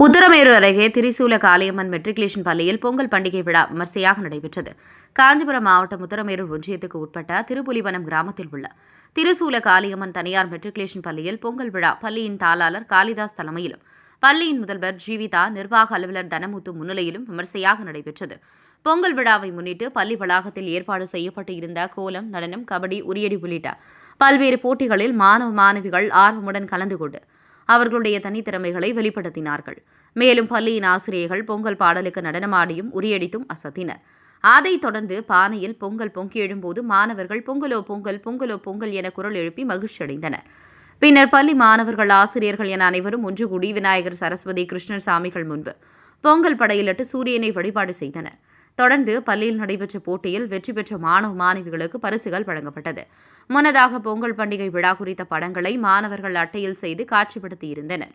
உத்தரமேரூர் அருகே திரிசூல காளியம்மன் மெட்ரிகுலேஷன் பள்ளியில் பொங்கல் பண்டிகை விழா விமர்சையாக நடைபெற்றது. காஞ்சிபுரம் மாவட்டம் உத்தரமேரூர் ஒன்றியத்துக்கு உட்பட்ட திருப்புலிவனம் கிராமத்தில் உள்ள திரிசூல காளியம்மன் தனியார் மெட்ரிகுலேஷன் பள்ளியில் பொங்கல் விழா பள்ளியின் தாளாளர் காளிதாஸ் தலைமையிலும் பள்ளியின் முதல்வர் ஜீவிதா, நிர்வாக அலுவலர் தனமுத்து முன்னிலையிலும் விமர்சையாக நடைபெற்றது. பொங்கல் விழாவை முன்னிட்டு பள்ளி வளாகத்தில் ஏற்பாடு செய்யப்பட்டு இருந்த கோலம், நடனம், கபடி, உரியடி உள்ளிட்ட பல்வேறு போட்டிகளில் மாணவ மாணவிகள் ஆர்வமுடன் கலந்து கொண்டு அவர்களுடைய தனித்திறமைகளை வெளிப்படுத்தினார்கள். மேலும் பள்ளியின் ஆசிரியர்கள் பொங்கல் பாடலுக்கு நடனமாடியும் உரியடித்தும் அசத்தினர். அதைத் தொடர்ந்து பானையில் பொங்கல் பொங்கி எழும்போது மாணவர்கள் பொங்கலோ பொங்கல், பொங்கலோ பொங்கல் என குரல் எழுப்பி மகிழ்ச்சியடைந்தனர். பின்னர் பள்ளி மாணவர்கள், ஆசிரியர்கள் என அனைவரும் ஒன்று கூடி விநாயகர், சரஸ்வதி, கிருஷ்ணர் சாமிகள் முன்பு பொங்கல் படையிலிட்டு சூரியனை வழிபாடு செய்தனர். தொடர்ந்து பள்ளியில் நடைபெற்ற போட்டியில் வெற்றி பெற்ற மாணவ மாணவிகளுக்கு பரிசுகள் வழங்கப்பட்டது. முன்னதாக பொங்கல் பண்டிகை விழா குறித்த படங்களை மாணவர்கள் அட்டையில் செய்து காட்சிப்படுத்தியிருந்தனர்.